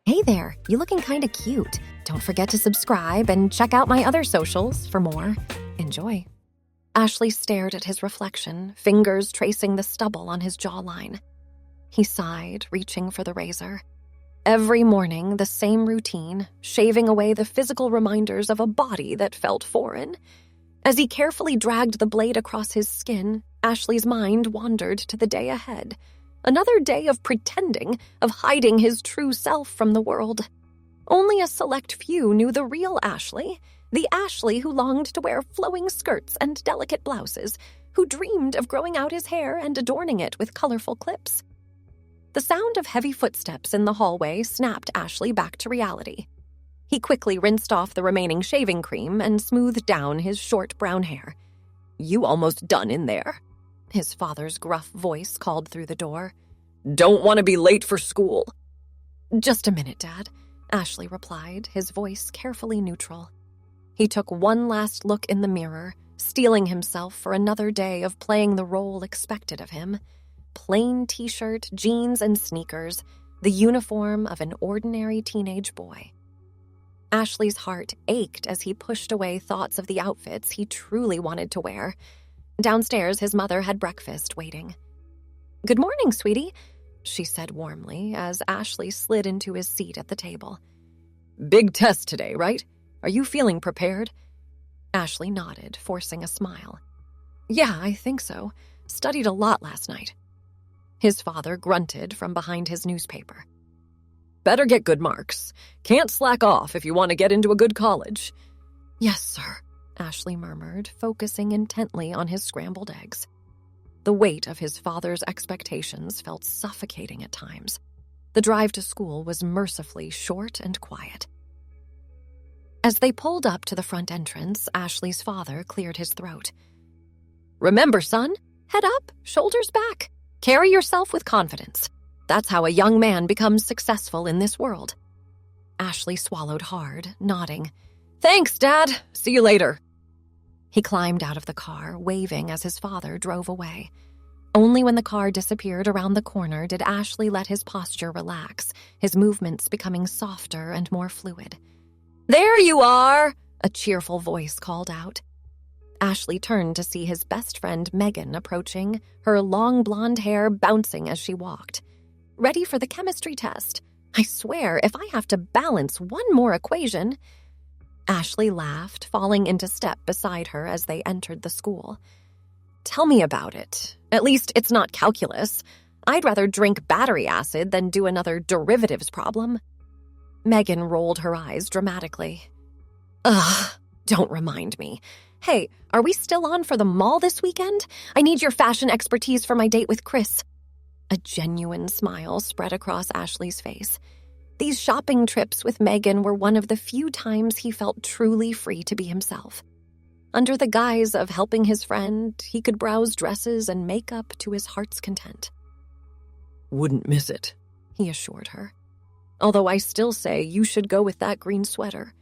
Hey there, you looking kinda cute. Don't forget to subscribe and check out my other socials for more. Enjoy. Ashley stared at his reflection, fingers tracing the stubble on his jawline. He sighed, reaching for the razor. Every morning, the same routine, shaving away the physical reminders of a body that felt foreign. As he carefully dragged the blade across his skin, Ashley's mind wandered to the day ahead. Another day of pretending, of hiding his true self from the world. Only a select few knew the real Ashley, the Ashley who longed to wear flowing skirts and delicate blouses, who dreamed of growing out his hair and adorning it with colorful clips. The sound of heavy footsteps in the hallway snapped Ashley back to reality. He quickly rinsed off the remaining shaving cream and smoothed down his short brown hair. "You almost done in there?" His father's gruff voice called through the door. "Don't want to be late for school." "Just a minute, Dad," Ashley replied, his voice carefully neutral. He took one last look in the mirror, steeling himself for another day of playing the role expected of him. Plain t-shirt, jeans, and sneakers, the uniform of an ordinary teenage boy. Ashley's heart ached as he pushed away thoughts of the outfits he truly wanted to wear. Downstairs, his mother had breakfast waiting. "Good morning, sweetie," she said warmly as Ashley slid into his seat at the table. "Big test today, right? Are you feeling prepared?" Ashley nodded, forcing a smile. "Yeah, I think so. Studied a lot last night." His father grunted from behind his newspaper. "Better get good marks. Can't slack off if you want to get into a good college." "Yes, sir," Ashley murmured, focusing intently on his scrambled eggs. The weight of his father's expectations felt suffocating at times. The drive to school was mercifully short and quiet. As they pulled up to the front entrance, Ashley's father cleared his throat. "Remember, son, head up, shoulders back. Carry yourself with confidence. That's how a young man becomes successful in this world." Ashley swallowed hard, nodding. "Thanks, Dad. See you later." He climbed out of the car, waving as his father drove away. Only when the car disappeared around the corner did Ashley let his posture relax, his movements becoming softer and more fluid. "There you are!" a cheerful voice called out. Ashley turned to see his best friend Megan approaching, her long blonde hair bouncing as she walked. "Ready for the chemistry test. I swear, if I have to balance one more equation..." Ashley laughed, falling into step beside her as they entered the school. "Tell me about it. At least it's not calculus. I'd rather drink battery acid than do another derivatives problem." Megan rolled her eyes dramatically. "Ugh, don't remind me. Hey, are we still on for the mall this weekend? I need your fashion expertise for my date with Chris." A genuine smile spread across Ashley's face. These shopping trips with Megan were one of the few times he felt truly free to be himself. Under the guise of helping his friend, he could browse dresses and makeup to his heart's content. "Wouldn't miss it," he assured her. "Although I still say you should go with that green sweater.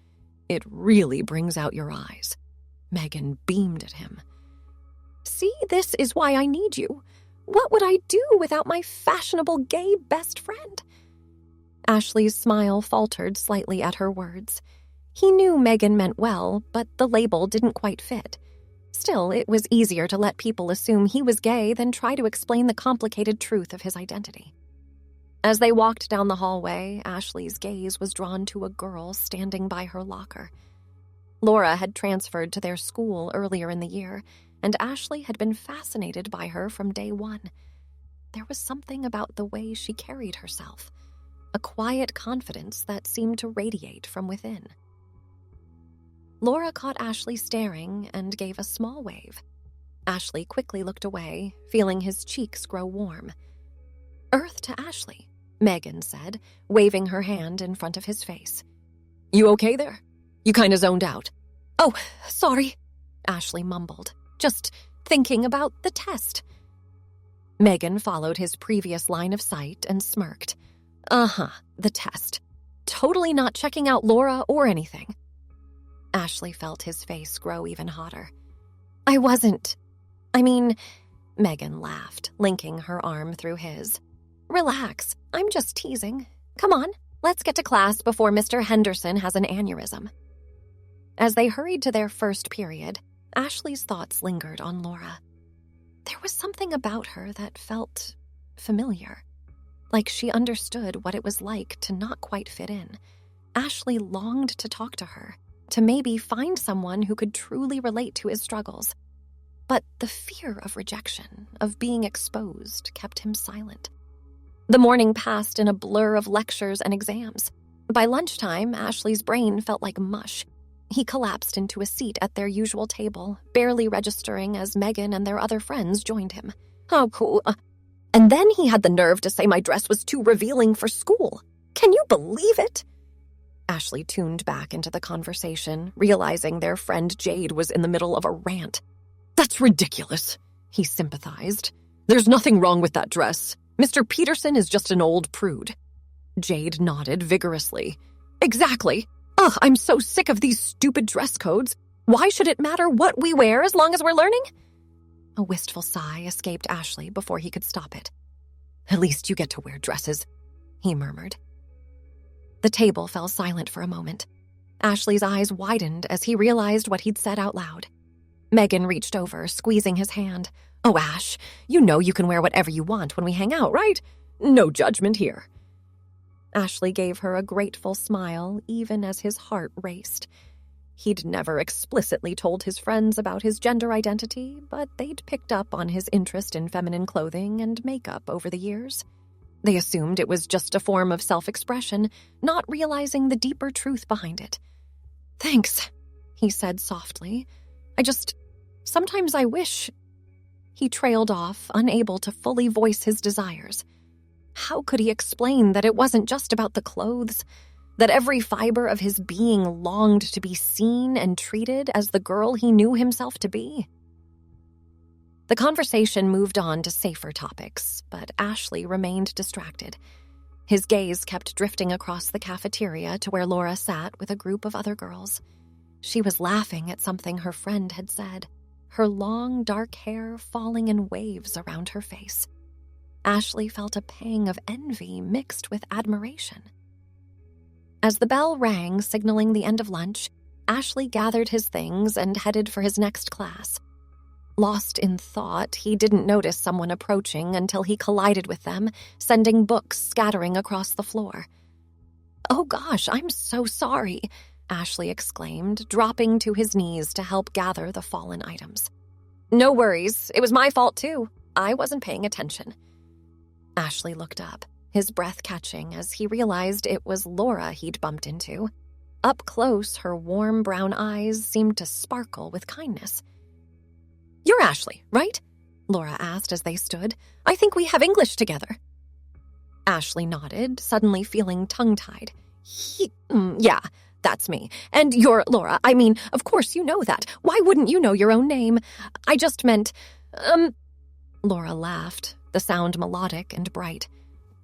It really brings out your eyes." Megan beamed at him. "See, this is why I need you. What would I do without my fashionable gay best friend?" Ashley's smile faltered slightly at her words. He knew Megan meant well, but the label didn't quite fit. Still, it was easier to let people assume he was gay than try to explain the complicated truth of his identity. As they walked down the hallway, Ashley's gaze was drawn to a girl standing by her locker. Laura had transferred to their school earlier in the year, and Ashley had been fascinated by her from day one. There was something about the way she carried herself, a quiet confidence that seemed to radiate from within. Laura caught Ashley staring and gave a small wave. Ashley quickly looked away, feeling his cheeks grow warm. "Earth to Ashley," Megan said, waving her hand in front of his face. "You okay there? You kinda zoned out." "Oh, sorry," Ashley mumbled, "just thinking about the test." Megan followed his previous line of sight and smirked. "Uh-huh, the test. Totally not checking out Laura or anything." Ashley felt his face grow even hotter. I mean, Megan laughed, linking her arm through his. "Relax, I'm just teasing. Come on, Let's get to class before Mr. Henderson has an aneurysm." As they hurried to their first period, Ashley's thoughts lingered on Laura. There was something about her that felt familiar, like she understood what it was like to not quite fit in. Ashley longed to talk to her, to maybe find someone who could truly relate to his struggles. But the fear of rejection, of being exposed, kept him silent. The morning passed in a blur of lectures and exams. By lunchtime, Ashley's brain felt like mush. He collapsed into a seat at their usual table, barely registering as Megan and their other friends joined him. "Oh, cool." And then he had the nerve to say my dress was too revealing for school. Can you believe it? Ashley tuned back into the conversation, realizing their friend Jade was in the middle of a rant. "That's ridiculous," he sympathized. "There's nothing wrong with that dress. Mr. Peterson is just an old prude." Jade nodded vigorously. "Exactly. Ugh, I'm so sick of these stupid dress codes. Why should it matter what we wear as long as we're learning?" A wistful sigh escaped Ashley before he could stop it. "At least you get to wear dresses," he murmured. The table fell silent for a moment. Ashley's eyes widened as he realized what he'd said out loud. Megan reached over, squeezing his hand. "Oh, Ash, you know you can wear whatever you want when we hang out, right? No judgment here." Ashley gave her a grateful smile, even as his heart raced. He'd never explicitly told his friends about his gender identity, but they'd picked up on his interest in feminine clothing and makeup over the years. They assumed it was just a form of self-expression, not realizing the deeper truth behind it. "Thanks," he said softly. Sometimes I wish..." He trailed off, unable to fully voice his desires. How could he explain that it wasn't just about the clothes, that every fiber of his being longed to be seen and treated as the girl he knew himself to be? The conversation moved on to safer topics, but Ashley remained distracted. His gaze kept drifting across the cafeteria to where Laura sat with a group of other girls. She was laughing at something her friend had said, her long, dark hair falling in waves around her face. Ashley felt a pang of envy mixed with admiration. As the bell rang, signaling the end of lunch, Ashley gathered his things and headed for his next class. Lost in thought, he didn't notice someone approaching until he collided with them, sending books scattering across the floor. "Oh gosh, I'm so sorry," Ashley exclaimed, dropping to his knees to help gather the fallen items. "No worries, it was my fault too. I wasn't paying attention." Ashley looked up, his breath catching as he realized it was Laura he'd bumped into. Up close, her warm brown eyes seemed to sparkle with kindness. "You're Ashley, right?" Laura asked as they stood. "I think we have English together." Ashley nodded, suddenly feeling tongue-tied. Yeah, that's me. And you're Laura. I mean, of course you know that. Why wouldn't you know your own name? I just meant, Laura laughed, the sound melodic and bright.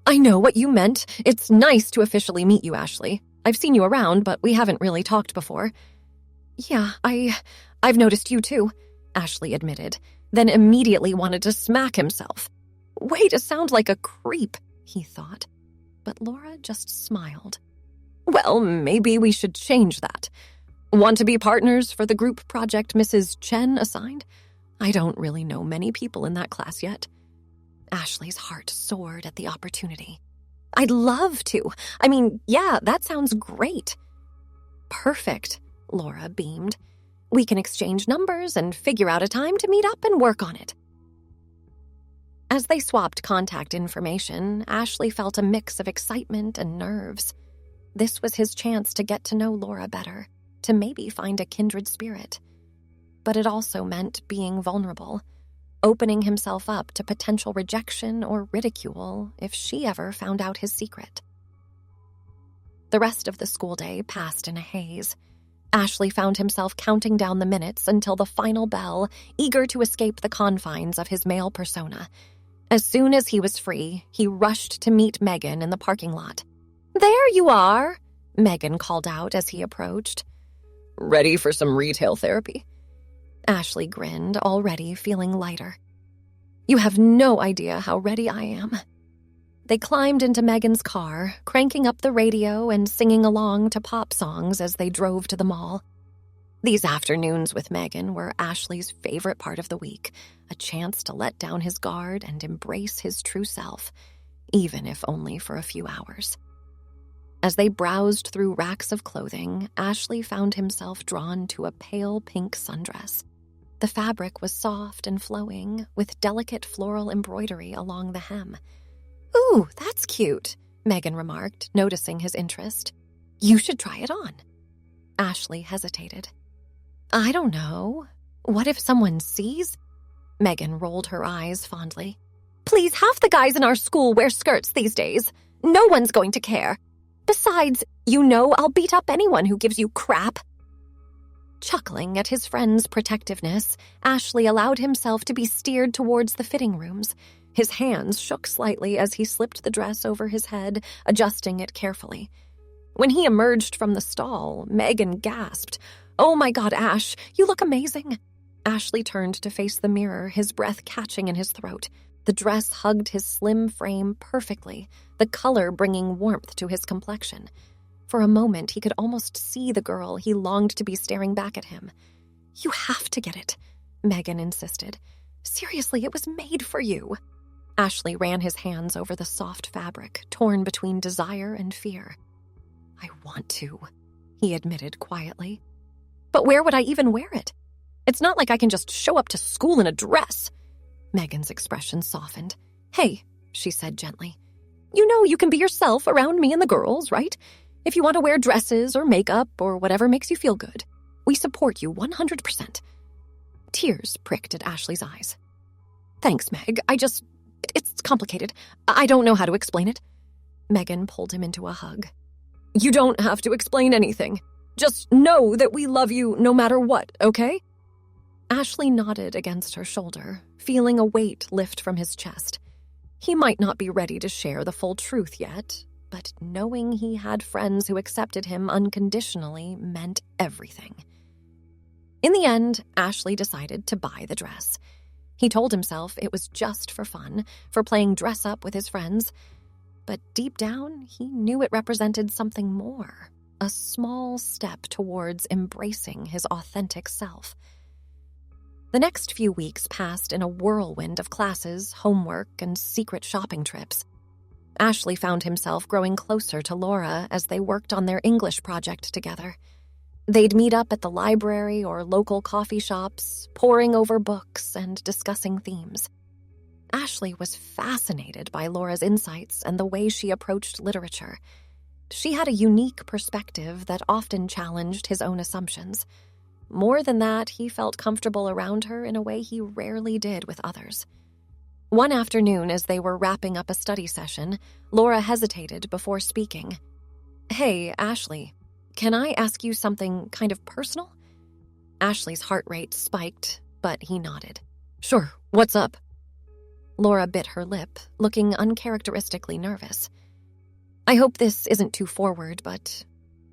"I know what you meant. It's nice to officially meet you, Ashley. I've seen you around, but we haven't really talked before." "Yeah, I've noticed you too," Ashley admitted, then immediately wanted to smack himself. Way to sound like a creep, he thought. But Laura just smiled. "Well, maybe we should change that. Want to be partners for the group project Mrs. Chen assigned? I don't really know many people in that class yet." Ashley's heart soared at the opportunity. "I'd love to. I mean, yeah, that sounds great." "Perfect," Laura beamed. "We can exchange numbers and figure out a time to meet up and work on it." As they swapped contact information, Ashley felt a mix of excitement and nerves. This was his chance to get to know Laura better, to maybe find a kindred spirit. But it also meant being vulnerable, opening himself up to potential rejection or ridicule if she ever found out his secret. The rest of the school day passed in a haze. Ashley found himself counting down the minutes until the final bell, eager to escape the confines of his male persona. As soon as he was free, he rushed to meet Megan in the parking lot. "There you are," Megan called out as he approached. "Ready for some retail therapy?" Ashley grinned, already feeling lighter. "You have no idea how ready I am." They climbed into Megan's car, cranking up the radio and singing along to pop songs as they drove to the mall. These afternoons with Megan were Ashley's favorite part of the week, a chance to let down his guard and embrace his true self, even if only for a few hours. As they browsed through racks of clothing, Ashley found himself drawn to a pale pink sundress. The fabric was soft and flowing, with delicate floral embroidery along the hem. "Ooh, that's cute," Megan remarked, noticing his interest. "You should try it on." Ashley hesitated. "I don't know. What if someone sees?" Megan rolled her eyes fondly. "Please, half the guys in our school wear skirts these days. No one's going to care. Besides, I'll beat up anyone who gives you crap." Chuckling at his friend's protectiveness, Ashley allowed himself to be steered towards the fitting rooms. His hands shook slightly as he slipped the dress over his head, adjusting it carefully. When he emerged from the stall, Megan gasped, "Oh my God, Ash, you look amazing." Ashley turned to face the mirror, his breath catching in his throat. The dress hugged his slim frame perfectly, the color bringing warmth to his complexion. For a moment, he could almost see the girl he longed to be staring back at him. "You have to get it," Megan insisted. "Seriously, it was made for you." Ashley ran his hands over the soft fabric, torn between desire and fear. "I want to," he admitted quietly. "But where would I even wear it? It's not like I can just show up to school in a dress." Megan's expression softened. "Hey," she said gently, you can be yourself around me and the girls, right? If you want to wear dresses or makeup or whatever makes you feel good. We support you 100%. Tears pricked at Ashley's eyes. "Thanks, Meg. It's complicated. I don't know how to explain it." Megan pulled him into a hug. "You don't have to explain anything. Just know that we love you no matter what, okay?" Ashley nodded against her shoulder, feeling a weight lift from his chest. He might not be ready to share the full truth yet, but knowing he had friends who accepted him unconditionally meant everything. In the end, Ashley decided to buy the dress. He told himself it was just for fun, for playing dress-up with his friends. But deep down, he knew it represented something more, a small step towards embracing his authentic self. The next few weeks passed in a whirlwind of classes, homework, and secret shopping trips. Ashley found himself growing closer to Laura as they worked on their English project together. They'd meet up at the library or local coffee shops, poring over books and discussing themes. Ashley was fascinated by Laura's insights and the way she approached literature. She had a unique perspective that often challenged his own assumptions. More than that, he felt comfortable around her in a way he rarely did with others. One afternoon, as they were wrapping up a study session, Laura hesitated before speaking. "Hey, Ashley, can I ask you something kind of personal?" Ashley's heart rate spiked, but he nodded. "Sure, what's up?" Laura bit her lip, looking uncharacteristically nervous. "I hope this isn't too forward, but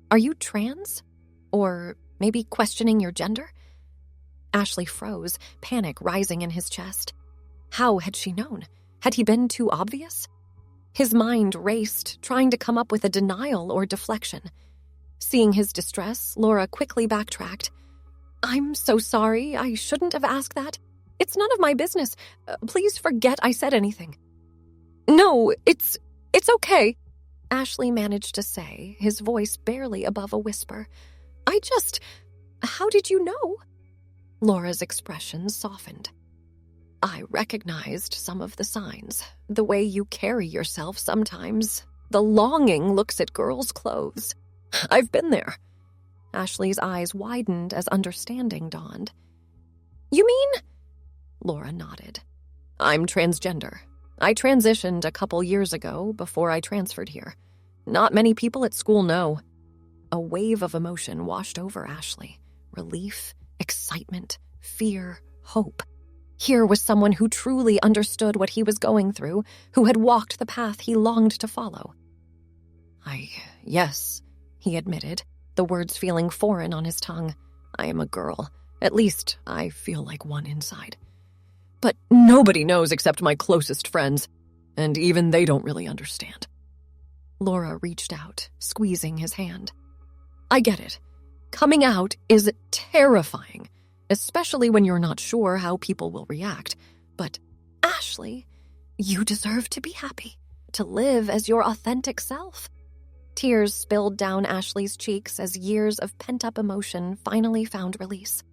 are you trans? Or maybe questioning your gender?" Ashley froze, panic rising in his chest. How had she known? Had he been too obvious? His mind raced, trying to come up with a denial or deflection. Seeing his distress, Laura quickly backtracked. "I'm so sorry. I shouldn't have asked that. It's none of my business. Please forget I said anything." "No, it's okay," Ashley managed to say, his voice barely above a whisper. How did you know?" Laura's expression softened. "I recognized some of the signs, the way you carry yourself sometimes. The longing looks at girls' clothes. I've been there." Ashley's eyes widened as understanding dawned. "You mean?" Laura nodded. "I'm transgender. I transitioned a couple years ago before I transferred here. Not many people at school know." A wave of emotion washed over Ashley. Relief, excitement, fear, hope. Here was someone who truly understood what he was going through, who had walked the path he longed to follow. Yes, he admitted, the words feeling foreign on his tongue. "I am a girl. At least, I feel like one inside. But nobody knows except my closest friends. and even they don't really understand." Laura reached out, squeezing his hand. "I get it. Coming out is terrifying, especially when you're not sure how people will react. But, Ashley, you deserve to be happy, to live as your authentic self." Tears spilled down Ashley's cheeks as years of pent-up emotion finally found release.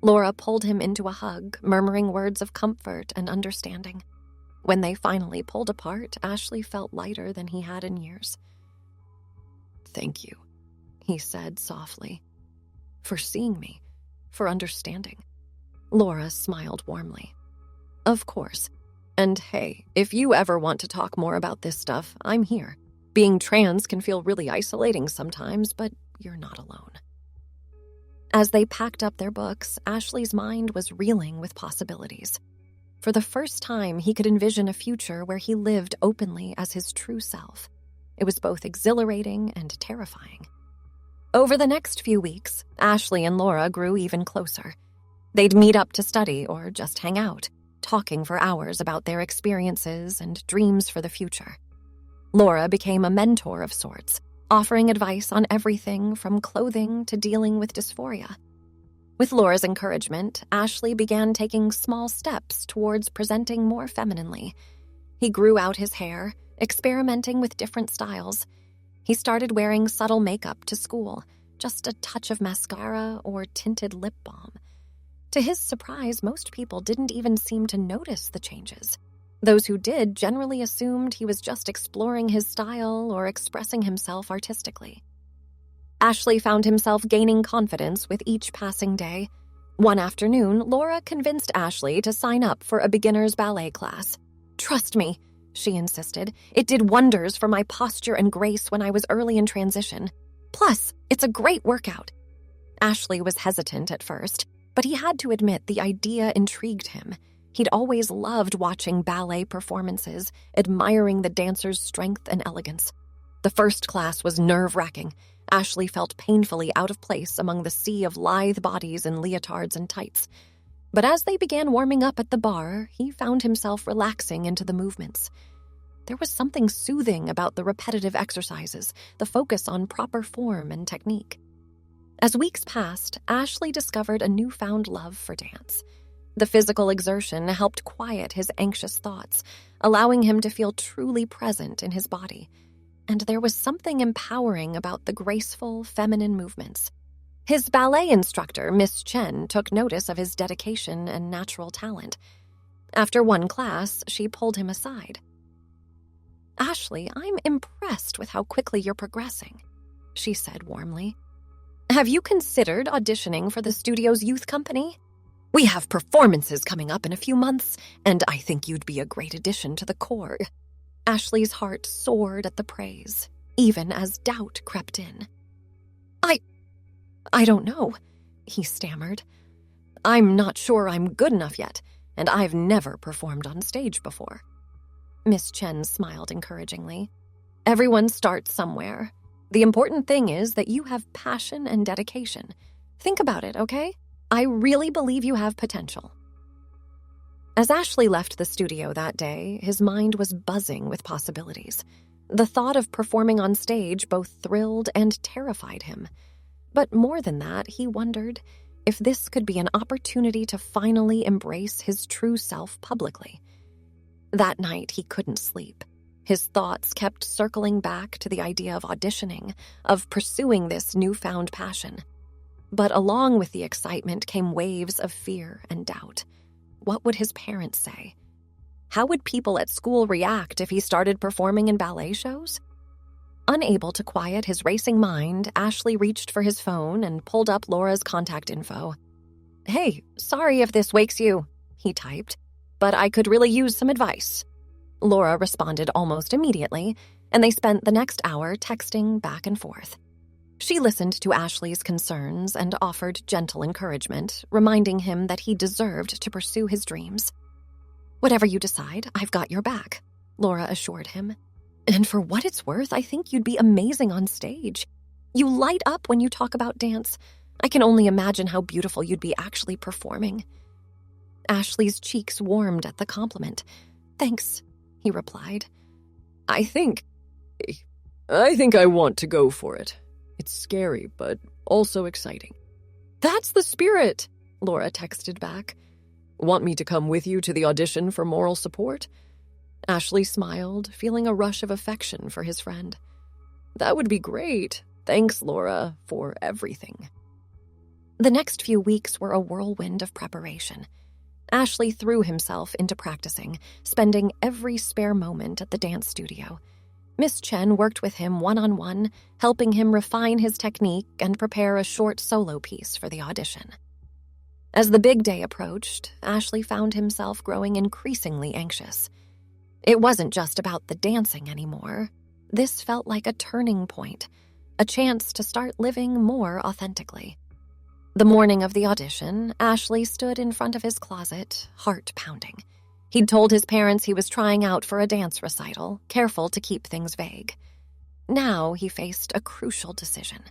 Laura pulled him into a hug, murmuring words of comfort and understanding. When they finally pulled apart, Ashley felt lighter than he had in years. "Thank you," he said softly, "for seeing me, for understanding." Laura smiled warmly. "Of course. And hey, if you ever want to talk more about this stuff, I'm here. Being trans can feel really isolating sometimes, but you're not alone." As they packed up their books, Ashley's mind was reeling with possibilities. For the first time, he could envision a future where he lived openly as his true self. It was both exhilarating and terrifying. Over the next few weeks, Ashley and Laura grew even closer. They'd meet up to study or just hang out, talking for hours about their experiences and dreams for the future. Laura became a mentor of sorts, offering advice on everything from clothing to dealing with dysphoria. With Laura's encouragement, Ashley began taking small steps towards presenting more femininely. He grew out his hair, experimenting with different styles. He started wearing subtle makeup to school, just a touch of mascara or tinted lip balm. To his surprise, most people didn't even seem to notice the changes. Those who did generally assumed he was just exploring his style or expressing himself artistically. Ashley found himself gaining confidence with each passing day. One afternoon, Laura convinced Ashley to sign up for a beginner's ballet class. "Trust me," she insisted. "It did wonders for my posture and grace when I was early in transition. Plus, it's a great workout." Ashley was hesitant at first, but he had to admit the idea intrigued him. He'd always loved watching ballet performances, admiring the dancers' strength and elegance. The first class was nerve-wracking. Ashley felt painfully out of place among the sea of lithe bodies in leotards and tights. But as they began warming up at the bar, he found himself relaxing into the movements. There was something soothing about the repetitive exercises, the focus on proper form and technique. As weeks passed, Ashley discovered a newfound love for dance. The physical exertion helped quiet his anxious thoughts, allowing him to feel truly present in his body. And there was something empowering about the graceful, feminine movements. His ballet instructor, Miss Chen, took notice of his dedication and natural talent. After one class, she pulled him aside. "Ashley, I'm impressed with how quickly you're progressing," she said warmly. "Have you considered auditioning for the studio's youth company? We have performances coming up in a few months, and I think you'd be a great addition to the corps." Ashley's heart soared at the praise, even as doubt crept in. I don't know," he stammered. "I'm not sure I'm good enough yet, and I've never performed on stage before." Miss Chen smiled encouragingly. "Everyone starts somewhere. The important thing is that you have passion and dedication. Think about it, okay? I really believe you have potential." As Ashley left the studio that day, his mind was buzzing with possibilities. The thought of performing on stage both thrilled and terrified him. But more than that, he wondered if this could be an opportunity to finally embrace his true self publicly. That night, he couldn't sleep. His thoughts kept circling back to the idea of auditioning, of pursuing this newfound passion. But along with the excitement came waves of fear and doubt. What would his parents say? How would people at school react if he started performing in ballet shows? Unable to quiet his racing mind, Ashley reached for his phone and pulled up Laura's contact info. "Hey, sorry if this wakes you," he typed, "but I could really use some advice." Laura responded almost immediately, and they spent the next hour texting back and forth. She listened to Ashley's concerns and offered gentle encouragement, reminding him that he deserved to pursue his dreams. "Whatever you decide, I've got your back," Laura assured him. "And for what it's worth, I think you'd be amazing on stage. You light up when you talk about dance. I can only imagine how beautiful you'd be actually performing." Ashley's cheeks warmed at the compliment. "Thanks. he replied. I think I want to go for it. It's scary, but also exciting. That's the spirit, Laura texted back. Want me to come with you to the audition for moral support? Ashley smiled, feeling a rush of affection for his friend. That would be great. Thanks, Laura, for everything. The next few weeks were a whirlwind of preparation. Ashley threw himself into practicing, spending every spare moment at the dance studio. Miss Chen worked with him one-on-one, helping him refine his technique and prepare a short solo piece for the audition. As the big day approached, Ashley found himself growing increasingly anxious. It wasn't just about the dancing anymore. This felt like a turning point, a chance to start living more authentically. The morning of the audition, Ashley stood in front of his closet, heart pounding. He'd told his parents he was trying out for a dance recital, careful to keep things vague. Now he faced a crucial decision.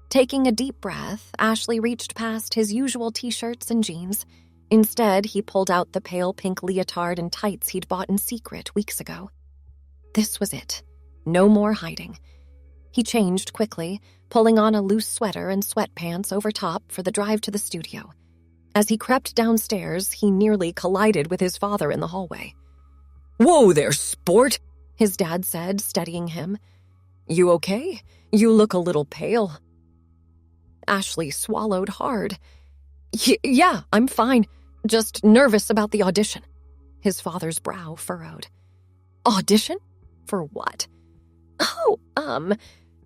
Taking a deep breath, Ashley reached past his usual t-shirts and jeans. Instead, he pulled out the pale pink leotard and tights he'd bought in secret weeks ago. This was it. No more hiding. He changed quickly, pulling on a loose sweater and sweatpants over top for the drive to the studio. As he crept downstairs, he nearly collided with his father in the hallway. "Whoa there, sport," his dad said, steadying him. "You okay? You look a little pale." Ashley swallowed hard. Yeah, I'm fine. Just nervous about the audition." His father's brow furrowed. "Audition? For what?" "Oh,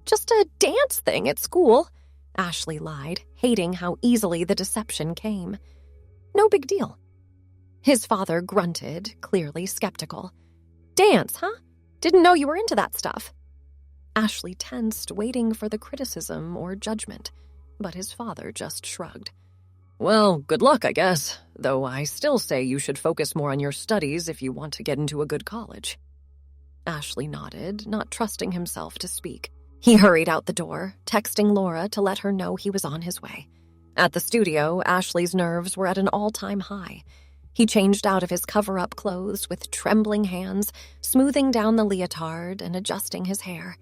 just a dance thing at school," Ashley lied, hating how easily the deception came. "No big deal." His father grunted, clearly skeptical. "Dance, huh? Didn't know you were into that stuff." Ashley tensed, waiting for the criticism or judgment, but his father just shrugged. "Well, good luck, I guess, though I still say you should focus more on your studies if you want to get into a good college." Ashley nodded, not trusting himself to speak. He hurried out the door, texting Laura to let her know he was on his way. At the studio, Ashley's nerves were at an all-time high. He changed out of his cover-up clothes with trembling hands, smoothing down the leotard and adjusting his hair.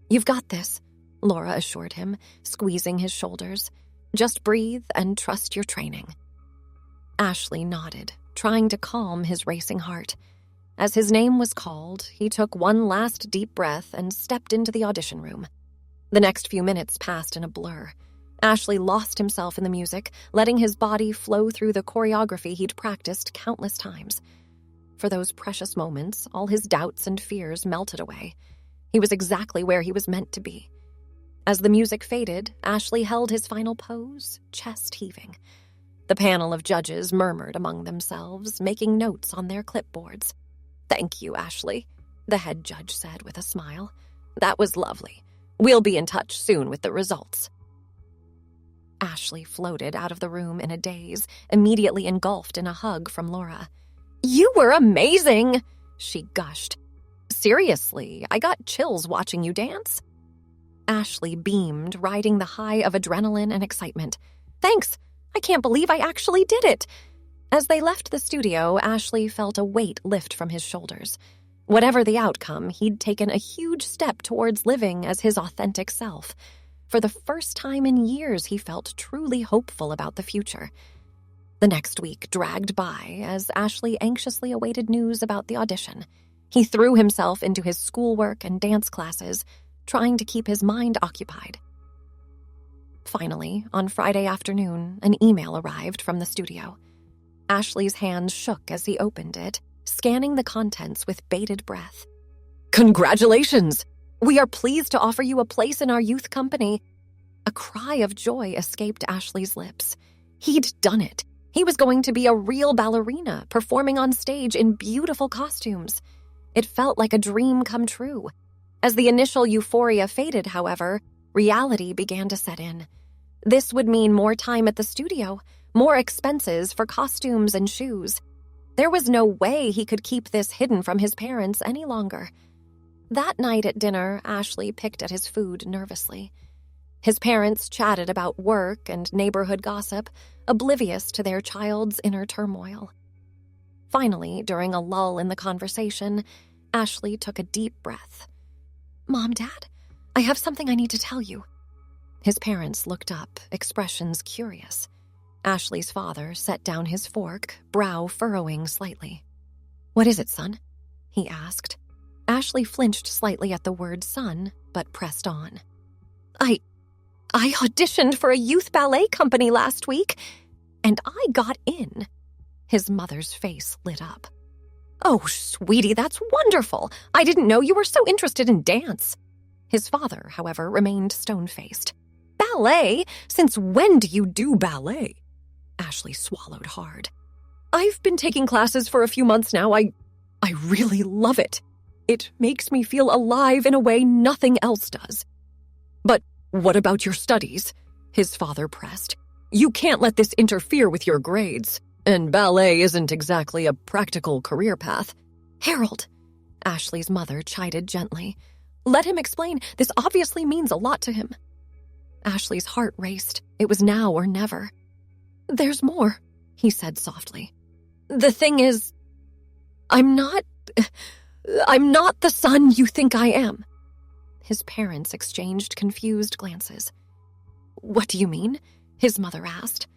"You've got this," Laura assured him, squeezing his shoulders. "Just breathe and trust your training." Ashley nodded, trying to calm his racing heart. As his name was called, he took one last deep breath and stepped into the audition room. The next few minutes passed in a blur. Ashley lost himself in the music, letting his body flow through the choreography he'd practiced countless times. For those precious moments, all his doubts and fears melted away. He was exactly where he was meant to be. As the music faded, Ashley held his final pose, chest heaving. The panel of judges murmured among themselves, making notes on their clipboards. "Thank you, Ashley," the head judge said with a smile. "That was lovely. We'll be in touch soon with the results." Ashley floated out of the room in a daze, immediately engulfed in a hug from Laura. "You were amazing," she gushed. "Seriously, I got chills watching you dance." Ashley beamed, riding the high of adrenaline and excitement. "Thanks. I can't believe I actually did it." As they left the studio, Ashley felt a weight lift from his shoulders. Whatever the outcome, he'd taken a huge step towards living as his authentic self. For the first time in years, he felt truly hopeful about the future. The next week dragged by as Ashley anxiously awaited news about the audition. He threw himself into his schoolwork and dance classes, trying to keep his mind occupied. Finally, on Friday afternoon, an email arrived from the studio. Ashley's hands shook as he opened it, scanning the contents with bated breath. "Congratulations! We are pleased to offer you a place in our youth company." A cry of joy escaped Ashley's lips. He'd done it. He was going to be a real ballerina, performing on stage in beautiful costumes. It felt like a dream come true. As the initial euphoria faded, however, reality began to set in. This would mean more time at the studio, more expenses for costumes and shoes. There was no way he could keep this hidden from his parents any longer. That night at dinner, Ashley picked at his food nervously. His parents chatted about work and neighborhood gossip, oblivious to their child's inner turmoil. Finally, during a lull in the conversation, Ashley took a deep breath. "Mom, Dad, I have something I need to tell you." His parents looked up, expressions curious. Ashley's father set down his fork, brow furrowing slightly. "What is it, son?" he asked. Ashley flinched slightly at the word son, but pressed on. I auditioned for a youth ballet company last week, and I got in." His mother's face lit up. "Oh, sweetie, that's wonderful. I didn't know you were so interested in dance." His father, however, remained stone-faced. "Ballet? Since when do you do ballet?" Ashley swallowed hard. "I've been taking classes for a few months now. I really love it. It makes me feel alive in a way nothing else does." "But what about your studies?" his father pressed. "You can't let this interfere with your grades, and ballet isn't exactly a practical career path." "Harold," Ashley's mother chided gently, "let him explain. This obviously means a lot to him." Ashley's heart raced. It was now or never. "There's more," he said softly. "The thing is, I'm not the son you think I am." His parents exchanged confused glances. "What do you mean?" his mother asked.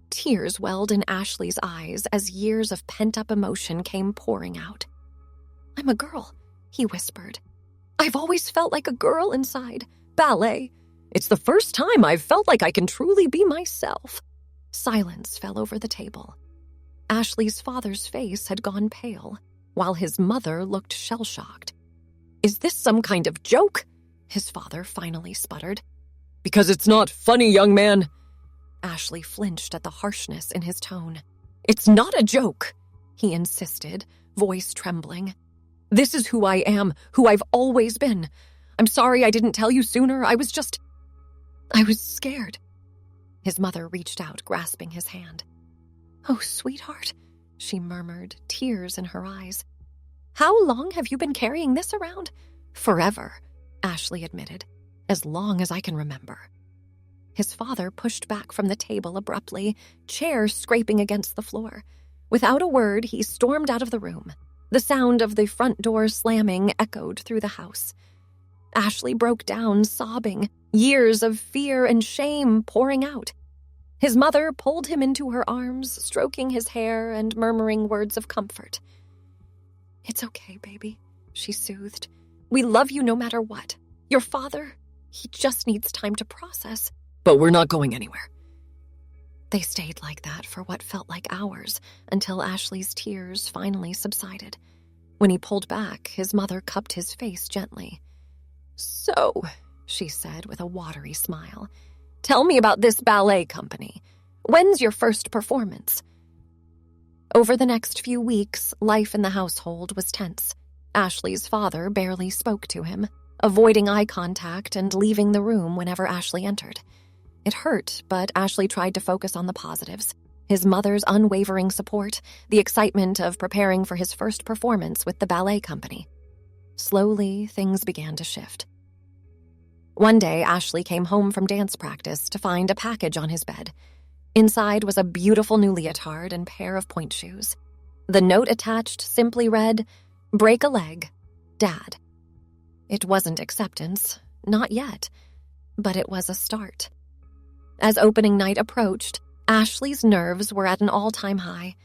Tears welled in Ashley's eyes as years of pent-up emotion came pouring out. "I'm a girl," he whispered. "I've always felt like a girl inside. Ballet. It's the first time I've felt like I can truly be myself." Silence fell over the table. Ashley's father's face had gone pale, while his mother looked shell-shocked. "Is this some kind of joke?" his father finally sputtered. "Because it's not funny, young man." Ashley flinched at the harshness in his tone. "It's not a joke," he insisted, voice trembling. "This is who I am, who I've always been. I'm sorry I didn't tell you sooner. I was scared." His mother reached out, grasping his hand. "Oh, sweetheart," she murmured, tears in her eyes. "How long have you been carrying this around?" "Forever," Ashley admitted. "As long as I can remember." His father pushed back from the table abruptly, chair scraping against the floor. Without a word, he stormed out of the room. The sound of the front door slamming echoed through the house. Ashley broke down, sobbing, years of fear and shame pouring out. His mother pulled him into her arms, stroking his hair and murmuring words of comfort. "It's okay, baby," she soothed. "We love you no matter what. Your father, he just needs time to process." "But we're not going anywhere." They stayed like that for what felt like hours, until Ashley's tears finally subsided. When he pulled back, his mother cupped his face gently. "So," she said with a watery smile, "tell me about this ballet company. When's your first performance?" Over the next few weeks, life in the household was tense. Ashley's father barely spoke to him, avoiding eye contact and leaving the room whenever Ashley entered. It hurt, but Ashley tried to focus on the positives. His mother's unwavering support, the excitement of preparing for his first performance with the ballet company. Slowly, things began to shift. One day, Ashley came home from dance practice to find a package on his bed. Inside was a beautiful new leotard and pair of pointe shoes. The note attached simply read, "Break a leg, Dad." It wasn't acceptance, not yet, but it was a start. As opening night approached, Ashley's nerves were at an all-time high.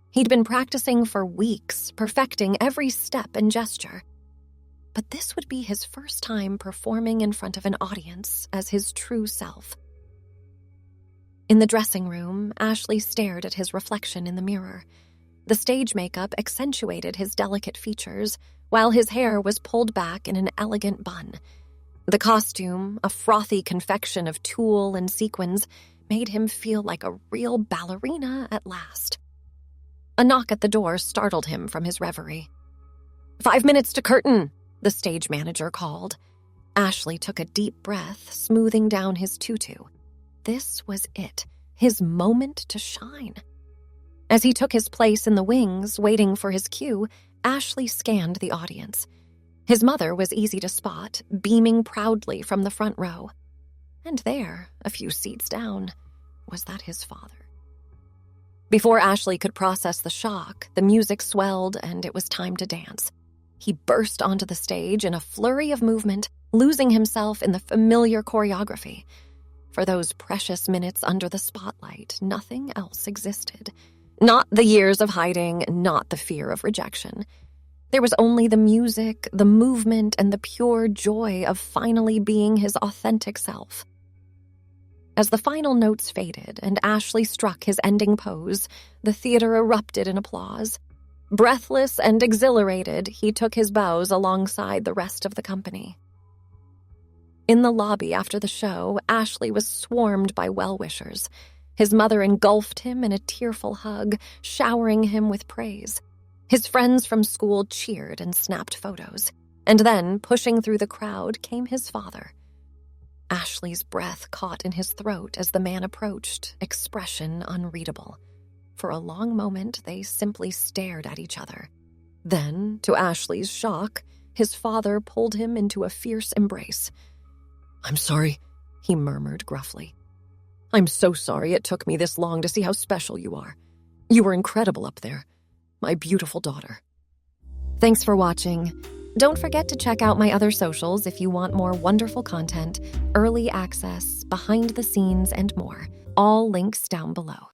He'd been practicing for weeks, perfecting every step and gesture. But this would be his first time performing in front of an audience as his true self. In the dressing room, Ashley stared at his reflection in the mirror. The stage makeup accentuated his delicate features, while his hair was pulled back in an elegant bun. The costume, a frothy confection of tulle and sequins, made him feel like a real ballerina at last. A knock at the door startled him from his reverie. 5 minutes to curtain, the stage manager called. Ashley took a deep breath, smoothing down his tutu. This was it, his moment to shine. As he took his place in the wings, waiting for his cue, Ashley scanned the audience. His mother was easy to spot, beaming proudly from the front row. And there, a few seats down, was that his father. Before Ashley could process the shock, the music swelled and it was time to dance. He burst onto the stage in a flurry of movement, losing himself in the familiar choreography. For those precious minutes under the spotlight, nothing else existed. Not the years of hiding, not the fear of rejection. There was only the music, the movement, and the pure joy of finally being his authentic self. As the final notes faded and Ashley struck his ending pose, the theater erupted in applause. Breathless and exhilarated, he took his bows alongside the rest of the company. In the lobby after the show, Ashley was swarmed by well-wishers. His mother engulfed him in a tearful hug, showering him with praise. His friends from school cheered and snapped photos. And then, pushing through the crowd, came his father. Ashley's breath caught in his throat as the man approached, expression unreadable. For a long moment, they simply stared at each other. Then, to Ashley's shock, his father pulled him into a fierce embrace. "I'm sorry," he murmured gruffly. "I'm so sorry it took me this long to see how special you are. You were incredible up there. My beautiful daughter." Thanks for watching. Don't forget to check out my other socials if you want more wonderful content, early access, behind the scenes, and more. All links down below.